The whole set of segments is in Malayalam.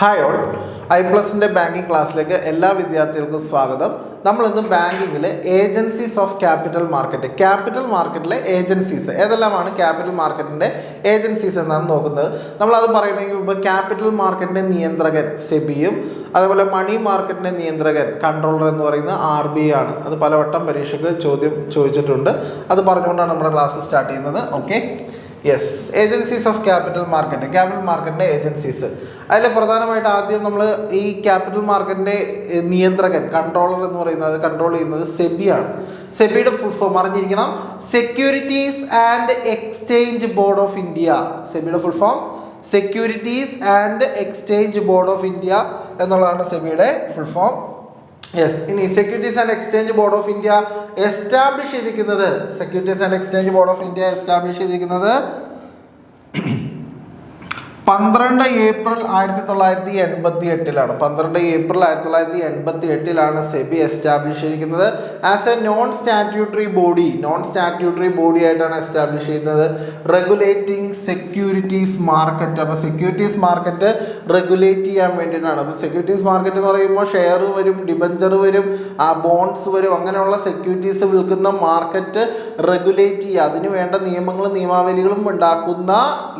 ഹായ് ഓൾ, ഐ+ന്റെ ബാങ്കിങ് ക്ലാസ്സിലേക്ക് എല്ലാ വിദ്യാർത്ഥികൾക്കും സ്വാഗതം. നമ്മൾ ഇന്ന് ബാങ്കിങ്ങിലെ ഏജൻസീസ് ഓഫ് ക്യാപിറ്റൽ മാർക്കറ്റിലെ ഏജൻസീസ് ഏതെല്ലാമാണ് ക്യാപിറ്റൽ മാർക്കറ്റിൻ്റെ ഏജൻസീസ് എന്നാണ് നോക്കുന്നത്. നമ്മളത് പറയുന്നതിന് മുമ്പ് ക്യാപിറ്റൽ മാർക്കറ്റിൻ്റെ നിയന്ത്രകൻ സെബിയും അതുപോലെ മണി മാർക്കറ്റിൻ്റെ നിയന്ത്രകൻ കൺട്രോളർ എന്ന് പറയുന്നത് RBI ആണ്. അത് പലവട്ടം പരീക്ഷയ്ക്ക് ചോദ്യം ചോദിച്ചിട്ടുണ്ട്. അത് പറഞ്ഞുകൊണ്ടാണ് നമ്മുടെ ക്ലാസ് സ്റ്റാർട്ട് ചെയ്യുന്നത്. Okay, yes, agencies of capital മാർക്കറ്റിൻ്റെ ഏജൻസീസ്. അതിൽ പ്രധാനമായിട്ട് ആദ്യം നമ്മൾ ഈ ക്യാപിറ്റൽ മാർക്കറ്റിൻ്റെ നിയന്ത്രകൻ കൺട്രോളർ എന്ന് പറയുന്നത്, അത് കൺട്രോൾ ചെയ്യുന്നത് സെബിയാണ്. സെബിയുടെ ഫുൾ ഫോം അറിഞ്ഞിരിക്കണം, securities and exchange board of India. സെബിയുടെ full form securities and exchange board of India എന്നുള്ളതാണ് സെബിയുടെ ഫുൾ ഫോം. യെസ്, ഇനി securities and exchange board of India establish ചെയ്തിരിക്കുന്നത് 12 ഏപ്രിൽ 1988 12 ഏപ്രിൽ 1988 സെബി എസ്റ്റാബ്ലിഷ് ചെയ്തിരിക്കുന്നത്. As a non statutory body ആയിട്ടാണ് എസ്റ്റാബ്ലിഷ് ചെയ്യുന്നത്. Regulating securities market. അപ്പോൾ സെക്യൂരിറ്റീസ് മാർക്കറ്റ് റെഗുലേറ്റ് ചെയ്യാൻ വേണ്ടിയിട്ടാണ്. അപ്പോൾ സെക്യൂരിറ്റീസ് മാർക്കറ്റ് എന്ന് പറയുമ്പോൾ ഷെയർ വരും, ഡിബഞ്ചർ വരും, ബോണ്ട്സ് വരും, അങ്ങനെയുള്ള സെക്യൂരിറ്റീസ് വിൽക്കുന്ന മാർക്കറ്റ് റെഗുലേറ്റ് ചെയ്യുക, അതിന് വേണ്ട നിയമങ്ങളും നിയമാവലികളും ഉണ്ടാക്കുന്ന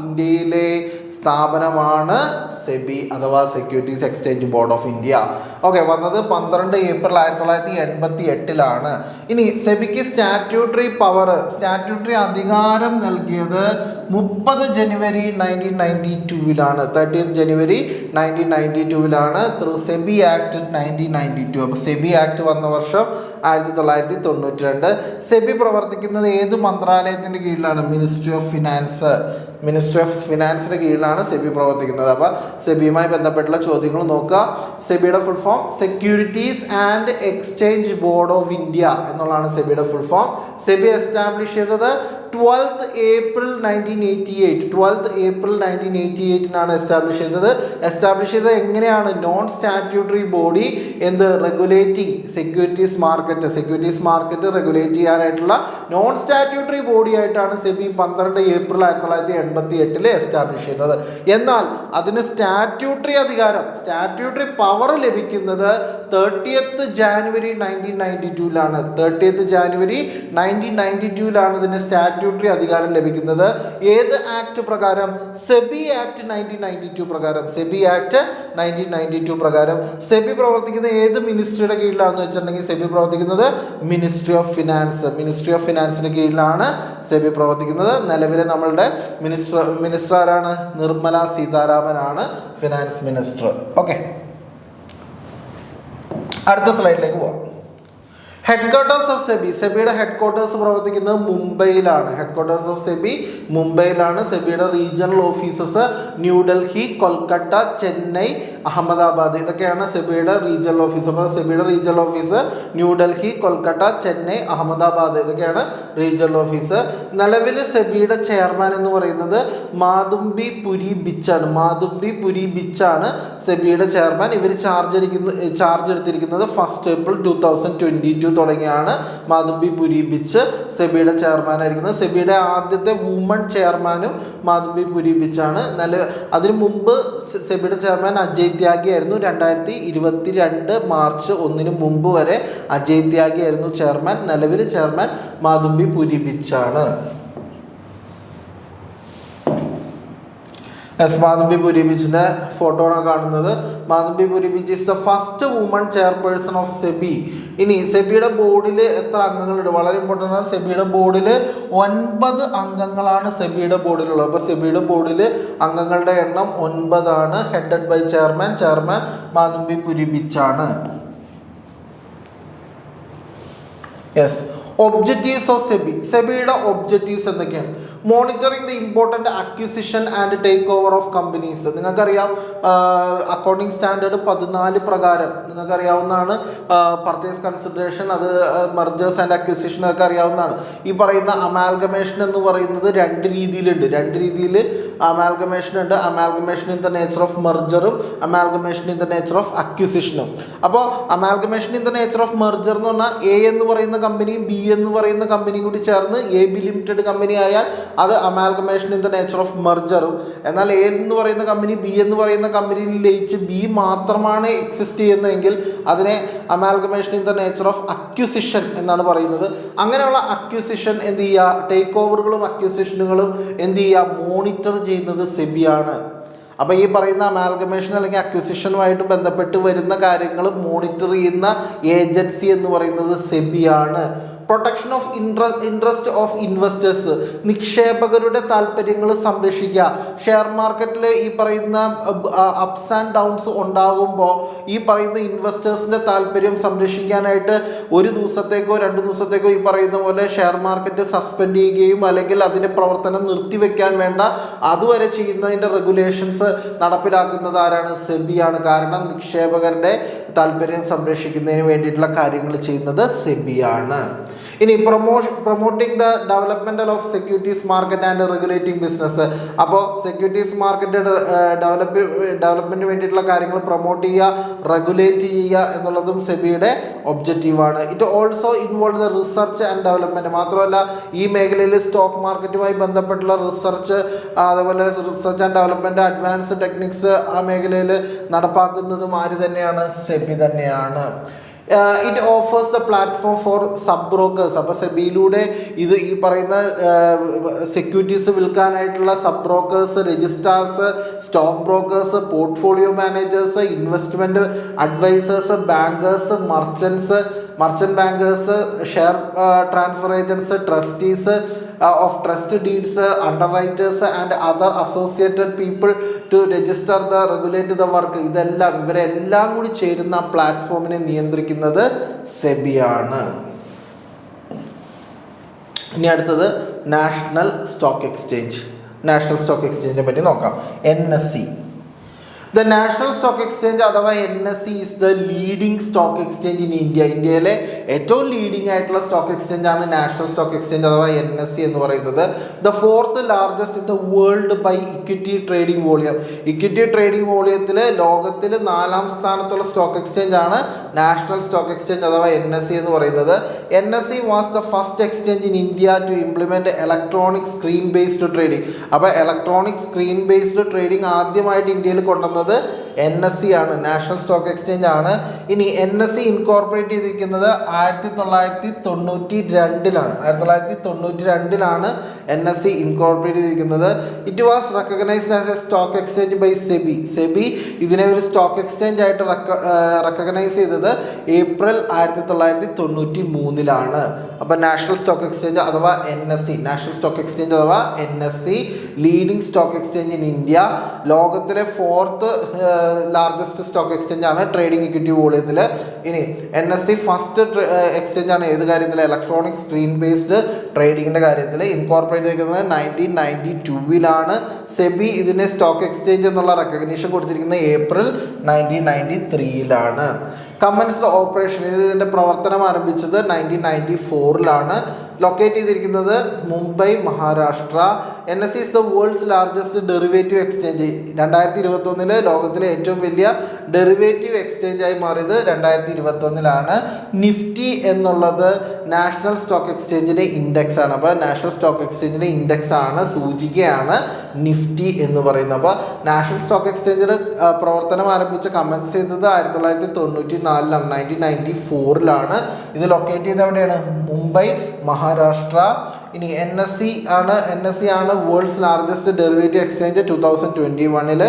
ഇന്ത്യയിലെ സ്ഥാപനമാണ് സെബി അഥവാ securities exchange board of India. Okay, വന്നത് 12 ഏപ്രിൽ 1988. ഇനി സെബിക്ക് സ്റ്റാറ്റ്യൂട്ടറി അധികാരം നൽകിയത് 30 ജനുവരി 1992 30 ജനുവരി 1992 ത്രൂ സെബി ആക്ട് 1992. അപ്പോൾ സെബി ആക്ട് വന്ന വർഷം 1992. സെബി പ്രവർത്തിക്കുന്നത് ഏത് മന്ത്രാലയത്തിൻ്റെ കീഴിലാണ്? മിനിസ്ട്രി ഓഫ് ഫിനാൻസിന്റെ കീഴിലാണ് സെബി പ്രവർത്തിക്കുന്നത്. അപ്പോൾ സെബിയുമായി ബന്ധപ്പെട്ടുള്ള ചോദ്യങ്ങൾ നോക്കുക. സെബിയുടെ full form securities and exchange board of India എന്നുള്ളതാണ് സെബിയുടെ ഫുൾ ഫോം. സെബി എസ്റ്റാബ്ലിഷ് ചെയ്തത് 12 ഏപ്രിൽ 1988 എസ്റ്റാബ്ലിഷ് ചെയ്തത് എങ്ങനെയാണ്? Non statutory body regulating securities market regulate ചെയ്യാനായിട്ടുള്ള നോൺ സ്റ്റാറ്റ്യൂട്ടറി ബോഡി ആയിട്ടാണ് സെബി 12 ഏപ്രിൽ 1988 എസ്റ്റാബ്ലിഷ് ചെയ്യുന്നത്. എന്നാൽ അതിന് സ്റ്റാറ്റ്യൂട്ടറി പവർ ലഭിക്കുന്നത് 30th ജാനുവരി 1992 30th ജാനുവരി 1992 ഇതിന് സ്റ്റാറ്റ്യൂട്ടറി അധികാരം ലഭിക്കുന്നത്. ഏത് ആക്ട് പ്രകാരം? സെബി ആക്ട് 1992 പ്രകാരം. സെബി പ്രവർത്തിക്കുന്ന ഏത് മിനിസ്ട്രിയുടെ കീഴിലാണെന്ന് വെച്ചിട്ടുണ്ടെങ്കിൽ സെബി പ്രവർത്തിക്കുന്നത് മിനിസ്ട്രി ഓഫ് ഫിനാൻസിന് കീഴിലാണ് സെബി പ്രവർത്തിക്കുന്നത്. നിലവിലെ നമ്മളുടെ മിനിസ്റ്റർ ആരാണ്? നിർമ്മല സീതാരാമനാണ് ഫിനാൻസ് മിനിസ്റ്റർ. ഓക്കെ, അടുത്ത സ്ലൈഡിലേക്ക് പോവാം. ഹെഡ്ക്വാർട്ടേഴ്സ് ഓഫ് സെബിയുടെ ഹെഡ്ക്വാർട്ടേഴ്സ് പ്രവർത്തിക്കുന്നത് മുംബൈയിലാണ്. സെബിയുടെ റീജിയണൽ ഓഫീസസ് ന്യൂഡൽഹി, കൊൽക്കത്ത, ചെന്നൈ, അഹമ്മദാബാദ് ഇതൊക്കെയാണ് സെബിയുടെ റീജിയണൽ ഓഫീസ്. അപ്പോൾ സെബിയുടെ റീജിയണൽ ഓഫീസ് ന്യൂഡൽഹി, കൊൽക്കത്ത, ചെന്നൈ, അഹമ്മദാബാദ് ഇതൊക്കെയാണ് റീജിയണൽ ഓഫീസ്. നിലവിൽ സെബിയുടെ ചെയർമാൻ എന്ന് പറയുന്നത് മാധുംബി പുരി ബിച്ചാണ് സെബിയുടെ ചെയർമാൻ. ഇവർ ചാർജ് എടുത്തിരിക്കുന്നത് 1 ഏപ്രിൽ 2022 തുടങ്ങിയാണ് മാധുംബി പുരി ബിച്ച് സെബിയുടെ ചെയർമാൻ ആയിരിക്കുന്നത്. സെബിയുടെ ആദ്യത്തെ വുമൺ ചെയർമാനും മാധുംബി പുരി ബിച്ചാണ്. അതിനു മുമ്പ് സെബിയുടെ ചെയർമാൻ അജയ് ത്യാഗി ആയിരുന്നു. 2022 മാർച്ച് 1 മുമ്പ് വരെ അജയ് ത്യാഗി ആയിരുന്നു ചെയർമാൻ. നിലവിൽ ചെയർമാൻ മാധുംബി പുരി ബിച്ചാണ്. മാധുംബി പുരി ബിച്ചിന്റെ ഫോട്ടോ ആണ് കാണുന്നത്. Madhabi Puri Buch is the first woman chairperson of SEBI. ഇനി സെബിയുടെ ബോർഡിൽ എത്ര അംഗങ്ങളുണ്ട്? വളരെ ഇമ്പോർട്ടൻ്റ് ആണ്. സെബിയുടെ ബോർഡിൽ 9 അംഗങ്ങളാണ് സെബിയുടെ ബോർഡിലുള്ളത്. അപ്പോൾ സെബിയുടെ ബോർഡിൽ അംഗങ്ങളുടെ എണ്ണം 9 ആണ്. Headed by chairman Madhabi Puri ബിച്ചാണ്. യെസ്, ഒബ്ജക്റ്റീവ്സ് ഓഫ് സെബിയുടെ ഒബ്ജക്റ്റീവ്സ് എന്തൊക്കെയാണ്? Monitoring the important acquisition and take over of companies. നിങ്ങൾക്കറിയാം, അക്കൗണ്ടിങ് സ്റ്റാൻഡേർഡ് 14 പ്രകാരം നിങ്ങൾക്കറിയാവുന്നതാണ്. പർച്ചേസ് കൺസിഡറേഷൻ, അത് മെർജേഴ്സ് ആൻഡ് അക്വിസിഷൻ ഒക്കെ അറിയാവുന്നതാണ്. ഈ പറയുന്ന അമാൽഗമേഷൻ എന്ന് പറയുന്നത് 2 രീതിയിലുണ്ട്. 2 രീതിയിൽ അമാൽഗമേഷൻ ഉണ്ട്. Amalgamation in the nature of മെർജറും amalgamation in the nature of അക്വിസിഷനും. അപ്പോൾ amalgamation in the nature of merger എന്ന് പറഞ്ഞാൽ A എന്ന് പറയുന്ന കമ്പനിയും B എന്ന് പറയുന്ന കമ്പനി കൂടി ചേർന്ന് AB ലിമിറ്റഡ് കമ്പനി ആയാൽ അത് amalgamation in the nature of മെർജറും. എന്നാൽ A എന്ന് പറയുന്ന കമ്പനി B എന്ന് പറയുന്ന കമ്പനിയിൽ ലയിച്ച് B മാത്രമാണ് എക്സിസ്റ്റ് ചെയ്യുന്നതെങ്കിൽ അതിനെ amalgamation in the nature of acquisition എന്നാണ് പറയുന്നത്. അങ്ങനെയുള്ള അക്വിസിഷൻ എന്ത് ചെയ്യുക, ടേക്ക് ഓവറുകളും അക്വിസിഷനുകളും എന്ത് ചെയ്യുക, മോണിറ്റർ ചെയ്യുന്നത് സെബിയാണ്. അപ്പോൾ ഈ പറയുന്ന അമാൽഗമേഷൻ അല്ലെങ്കിൽ അക്വിസിഷനുമായിട്ട് ബന്ധപ്പെട്ട് വരുന്ന കാര്യങ്ങൾ മോണിറ്റർ ചെയ്യുന്ന ഏജൻസി എന്ന് പറയുന്നത് സെബിയാണ്. Protection of interest of investors, നിക്ഷേപകരുടെ താല്പര്യങ്ങൾ സംരക്ഷിക്കുക. ഷെയർ മാർക്കറ്റിൽ ഈ പറയുന്ന അപ്സ് ആൻഡ് ഡൗൺസ് ഉണ്ടാകുമ്പോൾ ഈ പറയുന്ന ഇൻവെസ്റ്റേഴ്സിൻ്റെ താല്പര്യം സംരക്ഷിക്കാനായിട്ട് ഒരു ദിവസത്തേക്കോ 2 ദിവസത്തേക്കോ ഈ പറയുന്ന പോലെ ഷെയർ മാർക്കറ്റ് സസ്പെൻഡ് ചെയ്യുകയും അല്ലെങ്കിൽ അതിൻ്റെ പ്രവർത്തനം നിർത്തിവെക്കാൻ വേണ്ട അതുവരെ ചെയ്യുന്നതിൻ്റെ റെഗുലേഷൻസ് നടപ്പിലാക്കുന്നത് ആരാണ്? സെബിയാണ്. കാരണം നിക്ഷേപകരുടെ താല്പര്യം സംരക്ഷിക്കുന്നതിന് വേണ്ടിയിട്ടുള്ള കാര്യങ്ങൾ ചെയ്യുന്നത് സെബിയാണ്. ഇനി promoting the developmental of securities market and regulating business. അപ്പോൾ സെക്യൂരിറ്റീസ് മാർക്കറ്റ് ഡെവലപ്മെൻറ്റിന് വേണ്ടിയിട്ടുള്ള കാര്യങ്ങൾ പ്രൊമോട്ട് ചെയ്യുക, റെഗുലേറ്റ് ചെയ്യുക എന്നുള്ളതും സെബിയുടെ ഒബ്ജക്റ്റീവാണ്. It also involve the research and development. മാത്രമല്ല ഈ മേഖലയിൽ സ്റ്റോക്ക് മാർക്കറ്റുമായി ബന്ധപ്പെട്ടുള്ള റിസർച്ച്, അതേപോലെ research and development, advance techniques ആ മേഖലയിൽ നടപ്പാക്കുന്നതും ആര് തന്നെയാണ്? സെബി തന്നെയാണ്. It offers the platform for sub brokers. അപ്പോൾ സെബിയിലൂടെ ഇത് ഈ പറയുന്ന സെക്യൂരിറ്റീസ് വിൽക്കാനായിട്ടുള്ള sub brokers, registrar's, stock brokers, portfolio managers, investment advisers, bankers, merchant bankers, share transfer agents, trustees of trust deeds, underwriters and other associated people to register the regulate the work. ഇവരെല്ലാം കൂടി ചേരുന്ന പ്ലാറ്റ്ഫോമിനെ നിയന്ത്രിക്കുന്നത് സെബിയാണ്. ഇനി അടുത്തത് national stock exchange. National stock എക്സ്ചേഞ്ചിനെ പറ്റി നോക്കാം. NSE. The national stock exchange അഥവാ NSE is the leading stock exchange in India. ഇന്ത്യയിലെ ഏറ്റവും ലീഡിംഗ് ആയിട്ടുള്ള സ്റ്റോക്ക് എക്സ്ചേഞ്ച് ആണ് നാഷണൽ സ്റ്റോക്ക് എക്സ്ചേഞ്ച് അഥവാ NSE എന്ന് പറയുന്നത്. The 4th largest in the world by equity trading volume. Equity trading വോളിയത്തിൽ ലോകത്തിൽ 4ാം സ്ഥാനത്തുള്ള സ്റ്റോക്ക് എക്സ്ചേഞ്ച് ആണ് നാഷണൽ സ്റ്റോക്ക് എക്സ്ചേഞ്ച് അഥവാ NSE എന്ന് പറയുന്നത്. NSE was the first exchange in India to implement electronic screen based trading. അപ്പോൾ ഇലക്ട്രോണിക് സ്ക്രീൻ ബേസ്ഡ് ട്രേഡിംഗ് ആദ്യമായിട്ട് ഇന്ത്യയിൽ കൊണ്ടുവന്നത് NSE ആണ്, നാഷണൽ സ്റ്റോക്ക് എക്സ്ചേഞ്ച് ആണ്. ഇനി NSE ഇൻകോർപ്പറേറ്റ് ചെയ്തിരിക്കുന്നത് 1992-ലാണ്. 1992-ലാണ് NSE ഇൻകോർപ്പറേറ്റ് ചെയ്തിരിക്കുന്നത്. It was recognised as a stock exchange by SEBI. ഇതിനെ ഒരു സ്റ്റോക്ക് എക്സ്ചേഞ്ച് ആയിട്ട് റെക്കഗ്നൈസ് ചെയ്തത് ഏപ്രിൽ 1993-ലാണ്. അപ്പോൾ നാഷണൽ സ്റ്റോക്ക് എക്സ്ചേഞ്ച് അഥവാ NSE, നാഷണൽ സ്റ്റോക്ക് എക്സ്ചേഞ്ച് അഥവാ NSE leading stock exchange in India. ലോകത്തിലെ 4th ലാർജസ്റ്റ് സ്റ്റോക്ക് എക്സ്ചേഞ്ച് ആണ് ട്രേഡിംഗ് ഇക്വിറ്റി വോളിയത്തിൽ. ഇനി NSE ഫസ്റ്റ് എക്സ്ചേഞ്ച് ആണ് ഏത് കാര്യത്തിൽ? ഇലക്ട്രോണിക് സ്ക്രീൻ ബേസ്ഡ് ട്രേഡിങ്ങിൻ്റെ കാര്യത്തിൽ. ഇൻകോർപ്പറേറ്റ് ചെയ്തിരിക്കുന്നത് 1992-ലാണ്. സെബി ഇതിനെ സ്റ്റോക്ക് എക്സ്ചേഞ്ച് എന്നുള്ള റെക്കഗ്നീഷൻ കൊടുത്തിരിക്കുന്നത് ഏപ്രിൽ 1993-ലാണ്. കമൻസ്ഡ് ഓപ്പറേഷൻ, ഇതിൻ്റെ പ്രവർത്തനം ആരംഭിച്ചത് 1994-ലാണ്. ലൊക്കേറ്റ് ചെയ്തിരിക്കുന്നത് Mumbai, Maharashtra. NSE is the world's largest derivative exchange. 2021 ലോകത്തിലെ ഏറ്റവും വലിയ ഡെറിവേറ്റീവ് എക്സ്ചേഞ്ച് ആയി മാറിയത് 2021-ലാണ്. നിഫ്റ്റി എന്നുള്ളത് നാഷണൽ സ്റ്റോക്ക് എക്സ്ചേഞ്ചിൻ്റെ ഇൻഡെക്സ് ആണ്. അപ്പോൾ നാഷണൽ സ്റ്റോക്ക് എക്സ്ചേഞ്ചിൻ്റെ ഇൻഡെക്സ് ആണ്, സൂചികയാണ് നിഫ്റ്റി എന്ന് പറയുന്നത്. അപ്പോൾ നാഷണൽ സ്റ്റോക്ക് എക്സ്ചേഞ്ചിന് പ്രവർത്തനം ആരംഭിച്ച കമൻസ് ചെയ്തത് 1994-ലാണ്, 1994-ലാണ്. ഇത് ലൊക്കേറ്റ് ചെയ്ത് എവിടെയാണ്? മുംബൈ, മഹാരാഷ്ട്ര. ഇനി NSE ആണ് world's largest derivative exchange 2021.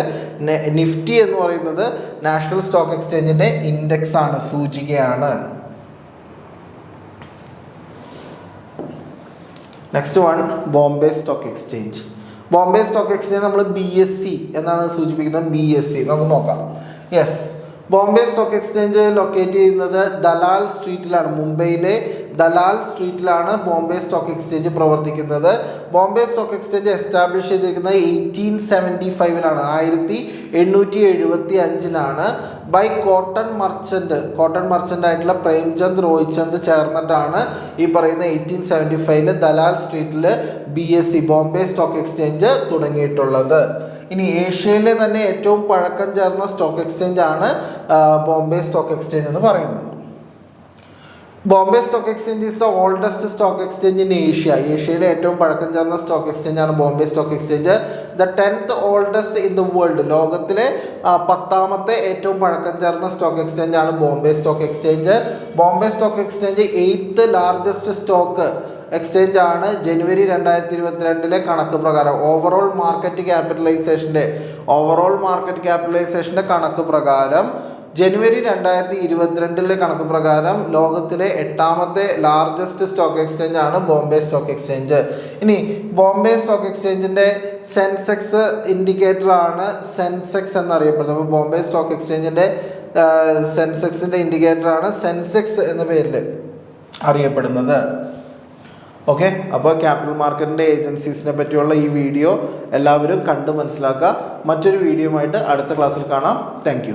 Nifty എന്ന് പറയുന്നത് നാഷണൽ സ്റ്റോക്ക് എക്സ്ചേഞ്ചിൻ്റെ ഇൻഡെക്സ് ആണ്, സൂചികയാണ്. Next one Bombay stock exchange. Bombay stock exchange നമ്മൾ BSE എന്നാണ് സൂചിപ്പിക്കുന്നത്. BSE നമുക്ക് നോക്കാം. Yes, Bombay stock exchange locate ചെയ്യുന്നത് ദലാൽ സ്ട്രീറ്റിലാണ്. മുംബൈയിലെ ദലാൽ സ്ട്രീറ്റിലാണ് ബോംബെ സ്റ്റോക്ക് എക്സ്ചേഞ്ച് പ്രവർത്തിക്കുന്നത്. ബോംബെ സ്റ്റോക്ക് എക്സ്ചേഞ്ച് എസ്റ്റാബ്ലിഷ് ചെയ്തിരിക്കുന്നത് 1875-ലാണ്, 1875-ലാണ്. ബൈ കോട്ടൺ മർച്ചൻ്റ് ആയിട്ടുള്ള പ്രേംചന്ദ് റോയ്ചന്ദ് ചേർന്നിട്ടാണ് ഈ പറയുന്ന 1875 ദലാൽ സ്ട്രീറ്റിൽ BSE ബോംബെ സ്റ്റോക്ക് എക്സ്ചേഞ്ച് തുടങ്ങിയിട്ടുള്ളത്. ഇനി ഏഷ്യയിലെ തന്നെ ഏറ്റവും പഴക്കം ചേർന്ന സ്റ്റോക്ക് എക്സ്ചേഞ്ച് ആണ് ബോംബെ സ്റ്റോക്ക് എക്സ്ചേഞ്ച് എന്ന് പറയുന്നത്. Bombay stock exchange is the oldest stock exchange in Asia. ഏഷ്യയിലെ ഏറ്റവും പഴക്കം ചേർന്ന സ്റ്റോക്ക് എക്സ്ചേഞ്ച് ആണ് Bombay stock exchange. The 10th oldest in the world, ലോകത്തിലെ 10ാമത്തെ ഏറ്റവും പഴക്കം ചേർന്ന സ്റ്റോക്ക് എക്സ്ചേഞ്ച് ആണ് Bombay stock exchange. Bombay stock exchange 8th largest stock exchange ആണ് ജനുവരി 2022 കണക്ക് പ്രകാരം. ഓവറോൾ മാർക്കറ്റ് ക്യാപിറ്റലൈസേഷൻ്റെ കണക്ക് പ്രകാരം ജനുവരി 2022 കണക്ക് പ്രകാരം ലോകത്തിലെ 8ാമത്തെ ലാർജസ്റ്റ് സ്റ്റോക്ക് എക്സ്ചേഞ്ച് ആണ് ബോംബെ സ്റ്റോക്ക് എക്സ്ചേഞ്ച്. ഇനി ബോംബെ സ്റ്റോക്ക് എക്സ്ചേഞ്ചിൻ്റെ സെൻസെക്സ് ഇൻഡിക്കേറ്റർ ആണ് സെൻസെക്സ് എന്നറിയപ്പെടുന്നത്. അപ്പോൾ ബോംബെ സ്റ്റോക്ക് എക്സ്ചേഞ്ചിൻ്റെ സെൻസെക്സിൻ്റെ ഇൻഡിക്കേറ്റർ ആണ് സെൻസെക്സ് എന്ന പേരിൽ അറിയപ്പെടുന്നത്. ഓക്കെ, അപ്പോൾ ക്യാപിറ്റൽ മാർക്കറ്റിൻ്റെ ഏജൻസീസിനെ പറ്റിയുള്ള ഈ വീഡിയോ എല്ലാവരും കണ്ട് മനസ്സിലാക്കുക. മറ്റൊരു വീഡിയോയുമായിട്ട് അടുത്ത ക്ലാസ്സിൽ കാണാം. താങ്ക്